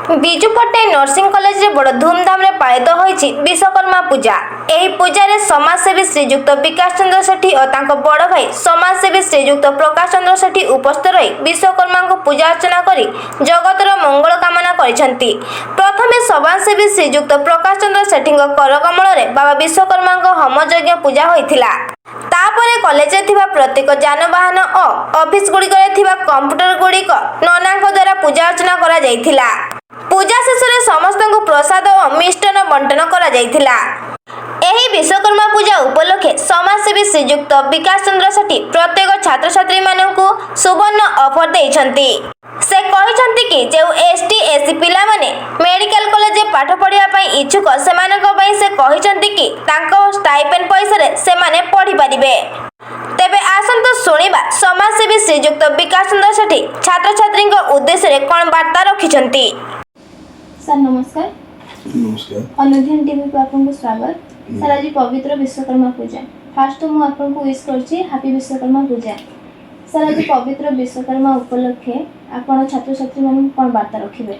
Biju Patnaik nursing college रे बड़ धूमधाम रे पालित होईछि विश्वकर्मा पूजा। एही पूजा रे समाजसेवी श्रीयुक्त विकास चंद्र सेठी और तांको बड़ भाई समाजसेवी श्रीयुक्त प्रकाश चंद्र सेठी उपस्थित रही विश्वकर्मा को पूजा अर्चना करी जगतर मंगल कामना करिसेंती। प्रथमे समाजसेवी श्रीयुक्त प्रकाश चंद्र सेठी कर कमल रे बाबा विश्वकर्मा को होम यज्ञ पूजा होइथिला। तापरे कॉलेज रे थिबा प्रत्येक जानवाहन और ऑफिस गुड़िक रे थिबा कंप्यूटर गुड़िक ननांक द्वारा पूजा अर्चना करा जाइथिला। पूजा शेष में समस्त को प्रसाद और मिष्टान बंटन करा जाइथिला। एही विश्वकर्मा पूजा उपलक्षे समाजसेवी श्रीयुक्त विकास चंद्र सेठी प्रत्येक छात्र छात्री मानकु सुवर्ण ऑफर देइछंती। से कहिछंती कि जे एसटी एससी पिला माने मेडिकल कॉलेज रे पाठ पढिया पई इच्छुक सेमानक पई से कहिछंती कि तांको स्टाइपेंड पैसा रे सेमाने पढि परिबे। तेबे आसंतो सुनिबा समाजसेवी श्रीयुक्त विकास चंद्र सेठी छात्र छात्री उद्देश्य रे कोन वार्ता रखिछंती। सर नमस्कार। नमस्कार। अनुध्यान टीवी को आपको स्वागत। सर आज पवित्र विश्वकर्मा पूजा फास्ट तो मु आपको विश करछि हैप्पी विश्वकर्मा पूजा। सर आज पवित्र विश्वकर्मा उपलक्षे आपण छात्र छात्री मान कोन वार्ता रखिबे।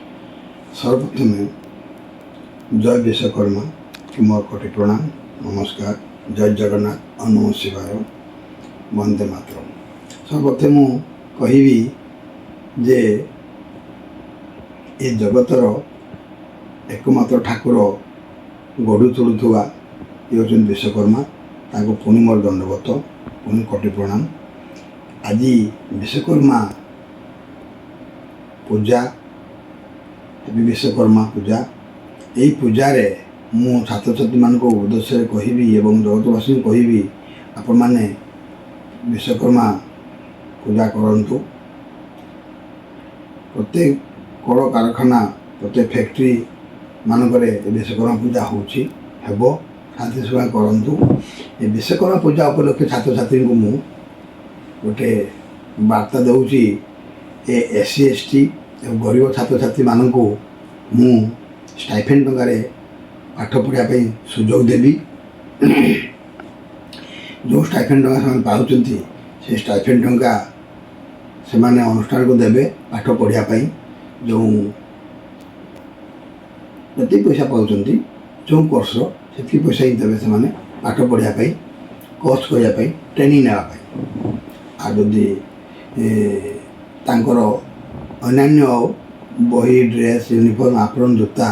सर्वप्रथमे जय विश्वकर्मा कि मोर कोटि प्रणाम नमस्कार। जय जगन्नाथ और नमः शिवाय वंदे मातरम। सर्वप्रथमे मु कहिबी जे ए जगतर एकमात्र ठाकुर गढ़ु चलुवा ये हूँ विश्वकर्मा। ताको पुणी मोर दंडवत पुणी कोटि प्रणाम। आज विश्वकर्मा पूजा विश्वकर्मा पूजा यही पूजारे मु छात्र छात्री मान उद्देश्य कहबी एवं जगतवासी कहबी आपण मैंने विश्वकर्मा पूजा करंतु। प्रत्येक कल कारखाना प्रत्येक फैक्ट्री मानकरे विश्वकर्मा पूजा होछि हेबो शांति सेवा करंतु। ए विश्वकर्मा पूजा उपलक्षे छात्र छात्री को मु गोटे वार्ता दउछि। ए एससी एसटी एवं गरीब छात्र छात्री मान को मु स्टाइपेंड टंकारे पाठ पढ़िया पे सुजोग देवी। जो स्टाइपेंड टंका से पाउचंती से स्टाइपेंड टंका से माने अनुष्ठान को देबे पाठ पढ़िया पे। जो जति पैसा पाउचंती जो कोर्स से पैसा ही देवे से माने पाठ पढ़िया पे कोर्स करिया पे ट्रेनिंग नेवा पे। आ जदि तांकर अन्यान्य बही ड्रेस यूनिफॉर्म आपरण जोता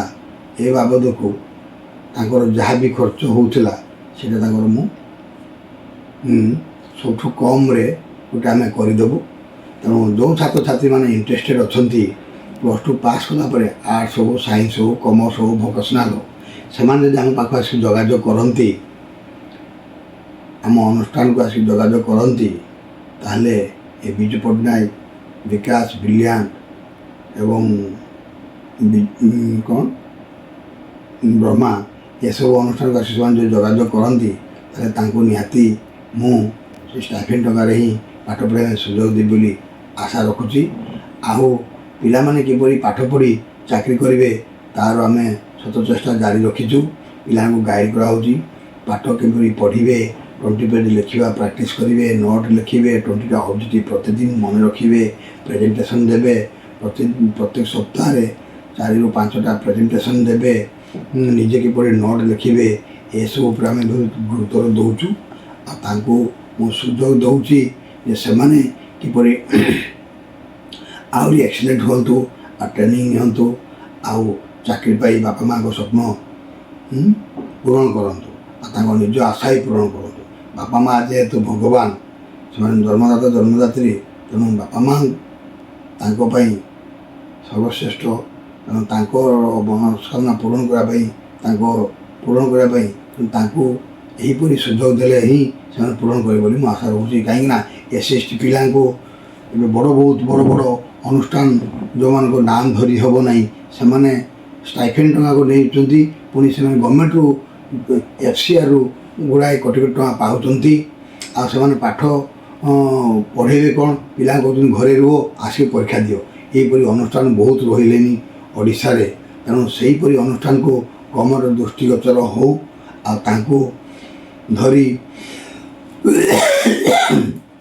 ए बाबद को तांकर जहाँ भी खर्च होउथिला सेटा तांकर मु सबठु कम रे गोटे आम करदेबू। तेणु जो छात्र छात्री मैंने इंटरेस्टेड अच्छी +2 पास कला आर्ट्स हो साइंस हो कॉमर्स हो भोकेशनाल हो से आम पाख आसिक जोगाजोग करती आम अनुष्ठान को आसिक जोगाजोग करती ताहले ए विजु पट्टनायक विकास ब्रिलियंट एवं कौन ब्रह्मा ये सब अनुष्ठान को आसिक जो जोगाजोग करती ताहले निहाती मु स्टाइपेंड टंकार ही पाठ पढ़ाई सुजोग देवी बोली आशा रखुची। आहु पिला माने किपरि पाठ पढ़ी चाकरी करेंगे तार आम सत चेष्टा जारी रखीचु। पिला को गाइड कराऊँगी पाठ किपरि पढ़े 20 पेज लिखा प्रैक्टिस करेंगे नोट लिखे 20टा ऑब्जेक्टिव प्रतिदिन मन रखिए प्रेजेंटेशन देवे प्रत्येक सप्ताह 4 ରୁ 5टा प्रेजेंटेशन देवे निजे किपरि नोट लिखे ये सब आम गुरुत्व दौचु। आपको मु सुजोग दौची जे सेमाने किपरि आहरी एक्सीलेंट हूँ आ ट्रेनिंग नियंतु आउ चाकरी पाई बापा माँ को स्वप्न पूरण करूँ निज आशा ही पूरण करूँ। बापा माँ जेहेतु भगवान से जन्मदाता जन्मदात्री तेणु बापा माँ तांकों सर्वश्रेष्ठ तेणु मनस्कामना पूरण करने पूरण करने यहीपरि सुजोग देले ही से पूरण करे बोली आशा रखुची। कहीं एससी एसटी पिला को बहुत बड़ बड़ अनुष्ठान जो मान को नाम धरी हम ना से मैंने स्टाइपेंड टंका को नहीं पुणी से गवर्नमेंट रु एफसीआर रु गुड़ाए कोटी कोटी टंका पाउचंती आ से पाठ पढ़ेबे कौन पिला कहते घरे रुह आसिक परीक्षा दियो यहीपरि अनुष्ठान बहुत रही ओडिशा रे। तेणु सेहीपरि अनुष्ठान को कमर दृष्टिगोचर हो आकु धरी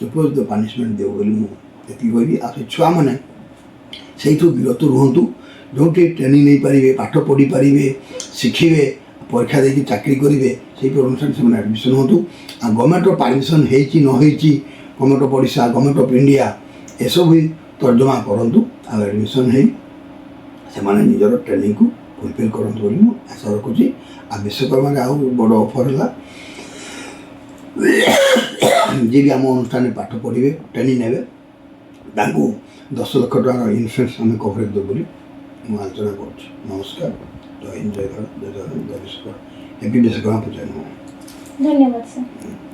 उपयुक्त पनिशमेंट देव बोली मुझे कहबी आ छुआ मैंने से विरत रुहतु ଯେଉଁଠି ଟ୍ରେନିଂ ନେଇପାରିବେ, ପାଠ ପଢ଼ିପାରିବେ, ଶିଖିବେ, ପରୀକ୍ଷା ଦେଇକି ଚାକିରି କରିବେ, ସେହିପରି ଅନୁଷ୍ଠାନରେ ସେମାନେ ଆଡ଼ମିସନ୍ ହୁଅନ୍ତୁ। ଆଉ ଗଭର୍ଣ୍ଣମେଣ୍ଟର ପାରମିସନ୍ ହେଇଛି ନ ହେଇଛି, government of Odisha, government of India ଏସବୁ ବି ତର୍ଜମା କରନ୍ତୁ ଆଉ ଆଡ଼ମିସନ୍ ହେଇ ସେମାନେ ନିଜର ଟ୍ରେନିଂକୁ ଫୁଲଫିଲ୍ କରନ୍ତୁ ବୋଲି ମୁଁ ଆଶା ରଖୁଛି। ଆଉ ବିଶ୍ୱକର୍ମାରେ ଆଉ ବଡ଼ ଅଫର୍ ହେଲା, ଯିଏ ବି ଆମ ଅନୁଷ୍ଠାନରେ ପାଠ ପଢ଼ିବେ, ଟ୍ରେନିଂ ନେବେ, ତାଙ୍କୁ 10 ଲକ୍ଷ ଟଙ୍କାର ଇନ୍ସୁରାନ୍ସ ଆମେ କଭରେଜ୍ ଦେବୁ ବୋଲି ମୁଁ ଆଲୋଚନା କରୁଛି। ନମସ୍କାର, ଜୟ ହିନ୍ଦ, ଜୟ ଭାରତ, ଜୟ ଜଗନ୍ନାଥ, ଜୟ ବିଶ୍ୱକର୍ମା। ହେପି ବିଶ୍ୱକର୍ମା ପୂଜା। ଧନ୍ୟବାଦ ସାର୍।